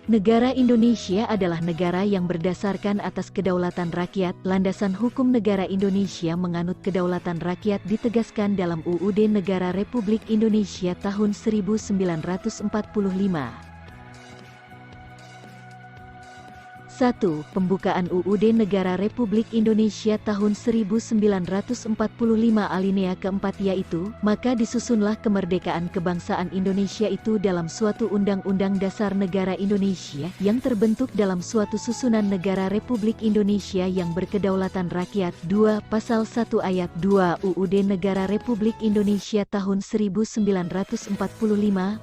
Negara Indonesia adalah negara yang berdasarkan atas kedaulatan rakyat. Landasan hukum negara Indonesia menganut kedaulatan rakyat ditegaskan dalam UUD Negara Republik Indonesia tahun 1945. 1. Pembukaan UUD Negara Republik Indonesia tahun 1945 alinea keempat yaitu, maka disusunlah kemerdekaan kebangsaan Indonesia itu dalam suatu Undang-Undang Dasar Negara Indonesia yang terbentuk dalam suatu susunan negara Republik Indonesia yang berkedaulatan rakyat. 2. Pasal 1 ayat 2 UUD Negara Republik Indonesia tahun 1945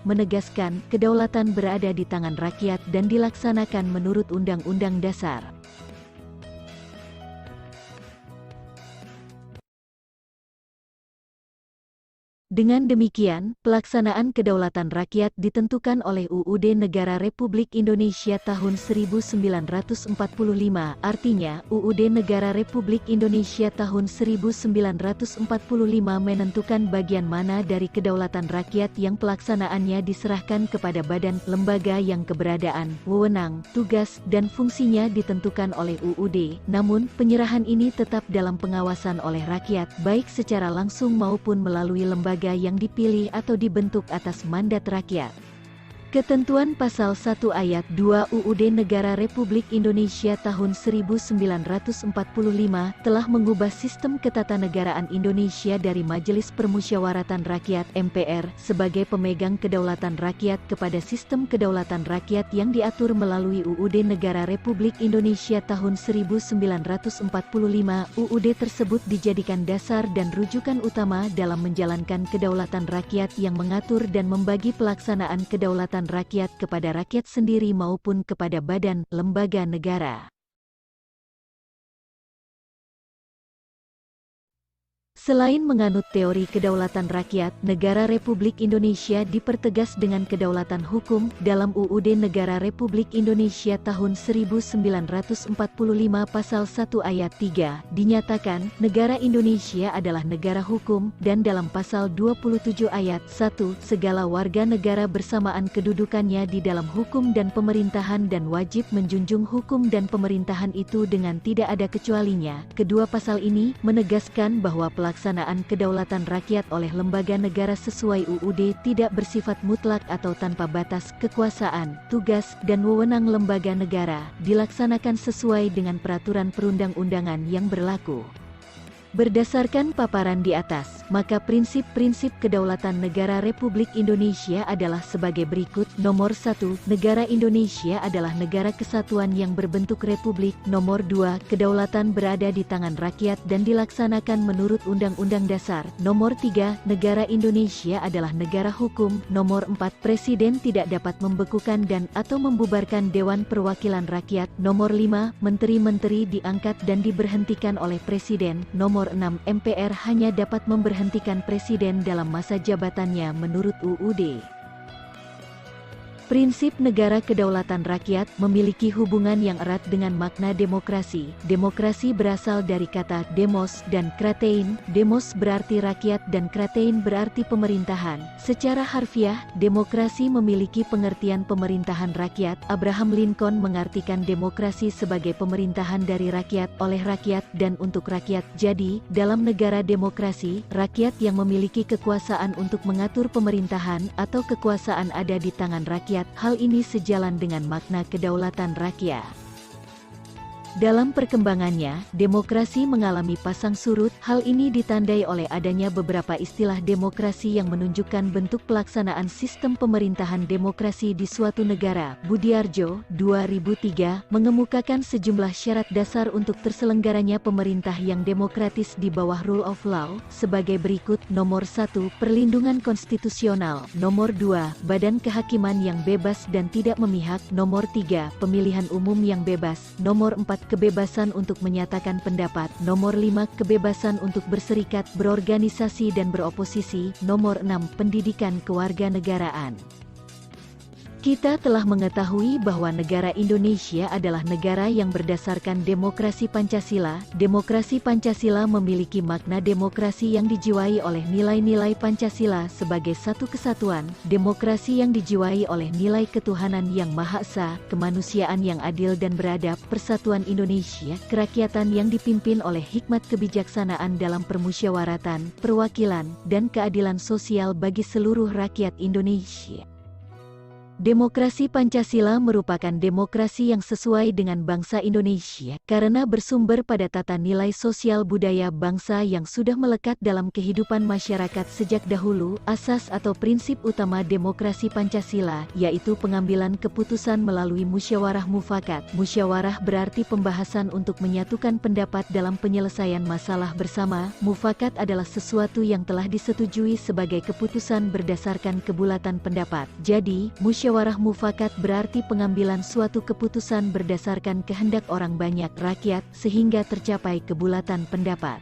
menegaskan, kedaulatan berada di tangan rakyat dan dilaksanakan menurut Undang-Undang Dasar. Dengan demikian, pelaksanaan kedaulatan rakyat ditentukan oleh UUD Negara Republik Indonesia tahun 1945. Artinya, UUD Negara Republik Indonesia tahun 1945 menentukan bagian mana dari kedaulatan rakyat yang pelaksanaannya diserahkan kepada badan, lembaga yang keberadaan, wewenang, tugas, dan fungsinya ditentukan oleh UUD. Namun, penyerahan ini tetap dalam pengawasan oleh rakyat, baik secara langsung maupun melalui lembaga yang dipilih atau dibentuk atas mandat rakyat. Ketentuan Pasal 1 Ayat 2 UUD Negara Republik Indonesia tahun 1945 telah mengubah sistem ketatanegaraan Indonesia dari Majelis Permusyawaratan Rakyat (MPR) sebagai pemegang kedaulatan rakyat kepada sistem kedaulatan rakyat yang diatur melalui UUD Negara Republik Indonesia tahun 1945. UUD tersebut dijadikan dasar dan rujukan utama dalam menjalankan kedaulatan rakyat yang mengatur dan membagi pelaksanaan kedaulatan rakyat kepada rakyat sendiri maupun kepada badan, lembaga negara. Selain menganut teori kedaulatan rakyat, negara Republik Indonesia dipertegas dengan kedaulatan hukum. Dalam UUD Negara Republik Indonesia tahun 1945 Pasal 1 Ayat 3, dinyatakan, negara Indonesia adalah negara hukum, dan dalam Pasal 27 Ayat 1, segala warga negara bersamaan kedudukannya di dalam hukum dan pemerintahan dan wajib menjunjung hukum dan pemerintahan itu dengan tidak ada kecualinya. Kedua pasal ini menegaskan bahwa pelaksanaan kedaulatan rakyat oleh lembaga negara sesuai UUD tidak bersifat mutlak atau tanpa batas. Kekuasaan, tugas, dan wewenang lembaga negara dilaksanakan sesuai dengan peraturan perundang-undangan yang berlaku. Berdasarkan paparan di atas, maka prinsip-prinsip kedaulatan negara Republik Indonesia adalah sebagai berikut. Nomor 1, negara Indonesia adalah negara kesatuan yang berbentuk republik. Nomor 2, kedaulatan berada di tangan rakyat dan dilaksanakan menurut Undang-Undang Dasar. Nomor 3, negara Indonesia adalah negara hukum. Nomor 4, Presiden tidak dapat membekukan dan atau membubarkan Dewan Perwakilan Rakyat. Nomor 5, menteri-menteri diangkat dan diberhentikan oleh Presiden. Nomor 6, MPR hanya dapat memberhentikan Presiden dalam masa jabatannya menurut UUD. Prinsip negara kedaulatan rakyat memiliki hubungan yang erat dengan makna demokrasi. Demokrasi berasal dari kata demos dan kratein. Demos berarti rakyat dan kratein berarti pemerintahan. Secara harfiah, demokrasi memiliki pengertian pemerintahan rakyat. Abraham Lincoln mengartikan demokrasi sebagai pemerintahan dari rakyat, oleh rakyat, dan untuk rakyat. Jadi, dalam negara demokrasi, rakyat yang memiliki kekuasaan untuk mengatur pemerintahan atau kekuasaan ada di tangan rakyat. Hal ini sejalan dengan makna kedaulatan rakyat. Dalam perkembangannya, demokrasi mengalami pasang surut. Hal ini ditandai oleh adanya beberapa istilah demokrasi yang menunjukkan bentuk pelaksanaan sistem pemerintahan demokrasi di suatu negara. Budiarjo, 2003, mengemukakan sejumlah syarat dasar untuk terselenggaranya pemerintah yang demokratis di bawah rule of law, sebagai berikut. Nomor 1, perlindungan konstitusional. Nomor 2, badan kehakiman yang bebas dan tidak memihak. Nomor 3, pemilihan umum yang bebas. Nomor 4, kebebasan untuk menyatakan pendapat. Nomor 5, kebebasan untuk berserikat, berorganisasi dan beroposisi. Nomor 6, pendidikan kewarganegaraan. Kita telah mengetahui bahwa negara Indonesia adalah negara yang berdasarkan demokrasi Pancasila. Demokrasi Pancasila memiliki makna demokrasi yang dijiwai oleh nilai-nilai Pancasila sebagai satu kesatuan, demokrasi yang dijiwai oleh nilai ketuhanan yang Maha Esa, kemanusiaan yang adil dan beradab, persatuan Indonesia, kerakyatan yang dipimpin oleh hikmat kebijaksanaan dalam permusyawaratan, perwakilan, dan keadilan sosial bagi seluruh rakyat Indonesia. Demokrasi Pancasila merupakan demokrasi yang sesuai dengan bangsa Indonesia, karena bersumber pada tata nilai sosial budaya bangsa yang sudah melekat dalam kehidupan masyarakat sejak dahulu. Asas atau prinsip utama demokrasi Pancasila, yaitu pengambilan keputusan melalui musyawarah mufakat. Musyawarah berarti pembahasan untuk menyatukan pendapat dalam penyelesaian masalah bersama. Mufakat adalah sesuatu yang telah disetujui sebagai keputusan berdasarkan kebulatan pendapat. Jadi, musyawarah mufakat berarti pengambilan suatu keputusan berdasarkan kehendak orang banyak rakyat sehingga tercapai kebulatan pendapat.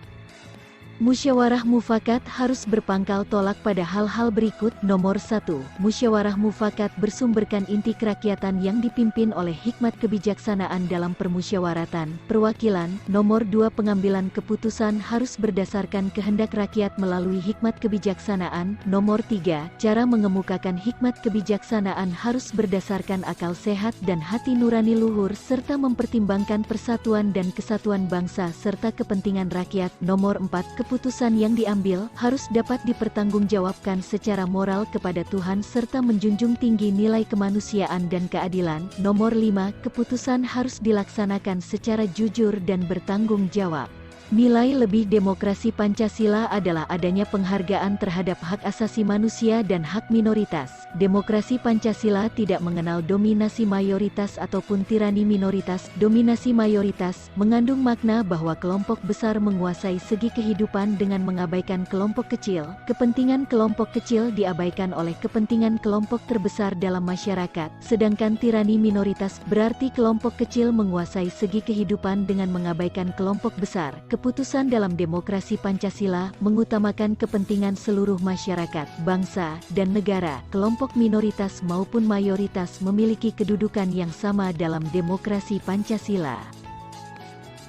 Musyawarah mufakat harus berpangkal tolak pada hal-hal berikut. Nomor 1. Musyawarah mufakat bersumberkan inti kerakyatan yang dipimpin oleh hikmat kebijaksanaan dalam permusyawaratan, perwakilan. Nomor 2. Pengambilan keputusan harus berdasarkan kehendak rakyat melalui hikmat kebijaksanaan. Nomor 3. Cara mengemukakan hikmat kebijaksanaan harus berdasarkan akal sehat dan hati nurani luhur serta mempertimbangkan persatuan dan kesatuan bangsa serta kepentingan rakyat. Nomor 4. Keputusan yang diambil harus dapat dipertanggungjawabkan secara moral kepada Tuhan serta menjunjung tinggi nilai kemanusiaan dan keadilan. Nomor 5. Keputusan harus dilaksanakan secara jujur dan bertanggung jawab. Nilai lebih demokrasi Pancasila adalah adanya penghargaan terhadap hak asasi manusia dan hak minoritas. Demokrasi Pancasila tidak mengenal dominasi mayoritas ataupun tirani minoritas. Dominasi mayoritas mengandung makna bahwa kelompok besar menguasai segi kehidupan dengan mengabaikan kelompok kecil. Kepentingan kelompok kecil diabaikan oleh kepentingan kelompok terbesar dalam masyarakat. Sedangkan tirani minoritas berarti kelompok kecil menguasai segi kehidupan dengan mengabaikan kelompok besar. Keputusan dalam demokrasi Pancasila mengutamakan kepentingan seluruh masyarakat, bangsa, dan negara. Kelompok minoritas maupun mayoritas memiliki kedudukan yang sama dalam demokrasi Pancasila.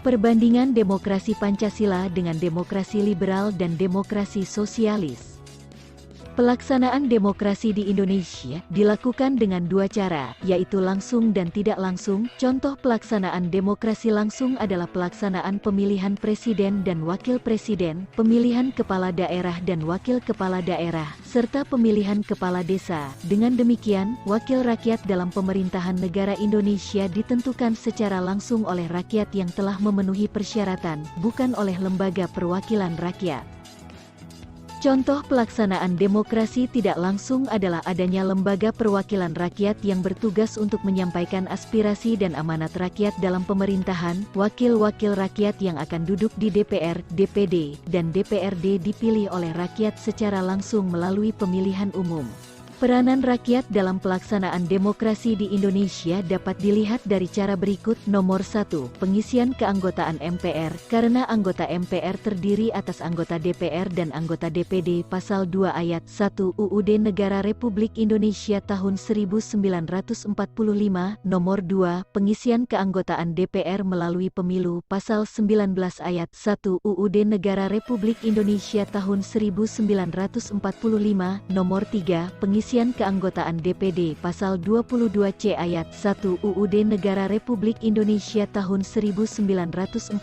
Perbandingan demokrasi Pancasila dengan demokrasi liberal dan demokrasi sosialis. Pelaksanaan demokrasi di Indonesia dilakukan dengan dua cara, yaitu langsung dan tidak langsung. Contoh pelaksanaan demokrasi langsung adalah pelaksanaan pemilihan presiden dan wakil presiden, pemilihan kepala daerah dan wakil kepala daerah, serta pemilihan kepala desa. Dengan demikian, wakil rakyat dalam pemerintahan negara Indonesia ditentukan secara langsung oleh rakyat yang telah memenuhi persyaratan, bukan oleh lembaga perwakilan rakyat. Contoh pelaksanaan demokrasi tidak langsung adalah adanya lembaga perwakilan rakyat yang bertugas untuk menyampaikan aspirasi dan amanat rakyat dalam pemerintahan. Wakil-wakil rakyat yang akan duduk di DPR, DPD, dan DPRD dipilih oleh rakyat secara langsung melalui pemilihan umum. Peranan rakyat dalam pelaksanaan demokrasi di Indonesia dapat dilihat dari cara berikut. Nomor 1. Pengisian keanggotaan MPR. Karena anggota MPR terdiri atas anggota DPR dan anggota DPD. Pasal 2 ayat 1 UUD Negara Republik Indonesia tahun 1945. Nomor 2. Pengisian keanggotaan DPR melalui pemilu. Pasal 19 ayat 1 UUD Negara Republik Indonesia tahun 1945. Nomor 3. Pengisian keanggotaan DPD. Pasal 22C ayat 1 UUD Negara Republik Indonesia tahun 1945.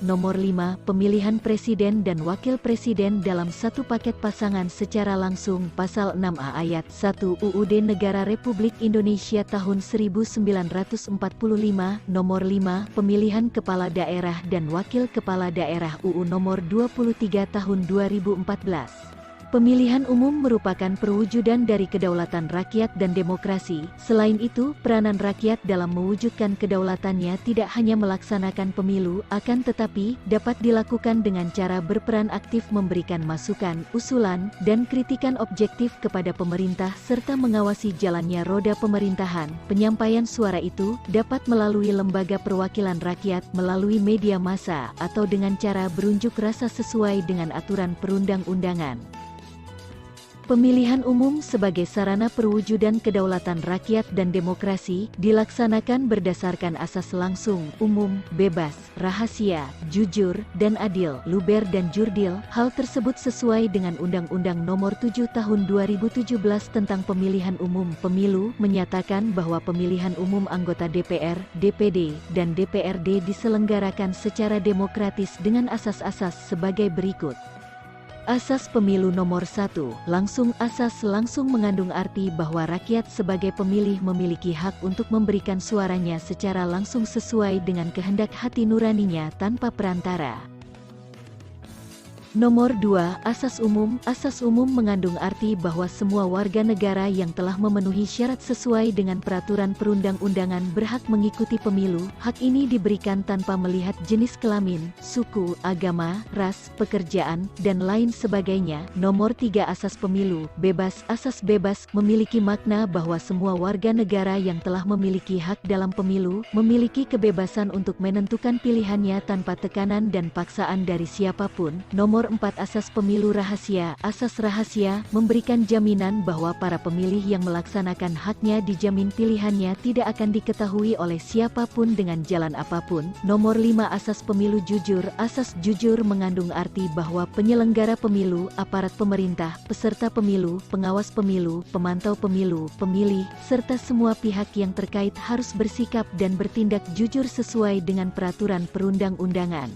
Nomor 5. Pemilihan presiden dan wakil presiden dalam satu paket pasangan secara langsung. Pasal 6A ayat 1 UUD Negara Republik Indonesia tahun 1945. Nomor 5. Pemilihan kepala daerah dan wakil kepala daerah UU Nomor 23 tahun 2014. Pemilihan umum merupakan perwujudan dari kedaulatan rakyat dan demokrasi. Selain itu, peranan rakyat dalam mewujudkan kedaulatannya tidak hanya melaksanakan pemilu, akan tetapi dapat dilakukan dengan cara berperan aktif memberikan masukan, usulan, dan kritikan objektif kepada pemerintah serta mengawasi jalannya roda pemerintahan. Penyampaian suara itu dapat melalui lembaga perwakilan rakyat, melalui media massa, atau dengan cara berunjuk rasa sesuai dengan aturan perundang-undangan. Pemilihan umum sebagai sarana perwujudan kedaulatan rakyat dan demokrasi dilaksanakan berdasarkan asas langsung, umum, bebas, rahasia, jujur, dan adil, luber dan jurdil. Hal tersebut sesuai dengan Undang-Undang Nomor 7 Tahun 2017 tentang Pemilihan Umum Pemilu menyatakan bahwa pemilihan umum anggota DPR, DPD, dan DPRD diselenggarakan secara demokratis dengan asas-asas sebagai berikut. Asas Pemilu Nomor 1, langsung. Asas langsung mengandung arti bahwa rakyat sebagai pemilih memiliki hak untuk memberikan suaranya secara langsung sesuai dengan kehendak hati nuraninya tanpa perantara. Nomor 2, Asas Umum. Asas umum mengandung arti bahwa semua warga negara yang telah memenuhi syarat sesuai dengan peraturan perundang-undangan berhak mengikuti pemilu. Hak ini diberikan tanpa melihat jenis kelamin, suku, agama, ras, pekerjaan, dan lain sebagainya. Nomor 3, Asas Pemilu Bebas. Asas bebas memiliki makna bahwa semua warga negara yang telah memiliki hak dalam pemilu memiliki kebebasan untuk menentukan pilihannya tanpa tekanan dan paksaan dari siapapun. Nomor 4, Asas Pemilu Rahasia. Asas rahasia memberikan jaminan bahwa para pemilih yang melaksanakan haknya dijamin pilihannya tidak akan diketahui oleh siapapun dengan jalan apapun. Nomor 5, Asas Pemilu Jujur. Asas jujur mengandung arti bahwa penyelenggara pemilu, aparat pemerintah, peserta pemilu, pengawas pemilu, pemantau pemilu, pemilih, serta semua pihak yang terkait harus bersikap dan bertindak jujur sesuai dengan peraturan perundang-undangan.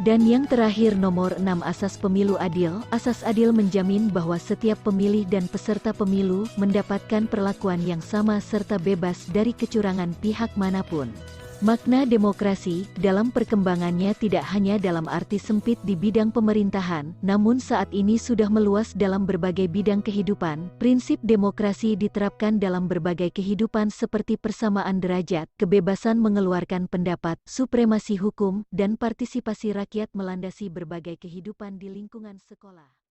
Dan yang terakhir nomor 6, Asas Pemilu Adil. Asas adil menjamin bahwa setiap pemilih dan peserta pemilu mendapatkan perlakuan yang sama serta bebas dari kecurangan pihak manapun. Makna demokrasi dalam perkembangannya tidak hanya dalam arti sempit di bidang pemerintahan, namun saat ini sudah meluas dalam berbagai bidang kehidupan. Prinsip demokrasi diterapkan dalam berbagai kehidupan seperti persamaan derajat, kebebasan mengeluarkan pendapat, supremasi hukum, dan partisipasi rakyat melandasi berbagai kehidupan di lingkungan sekolah.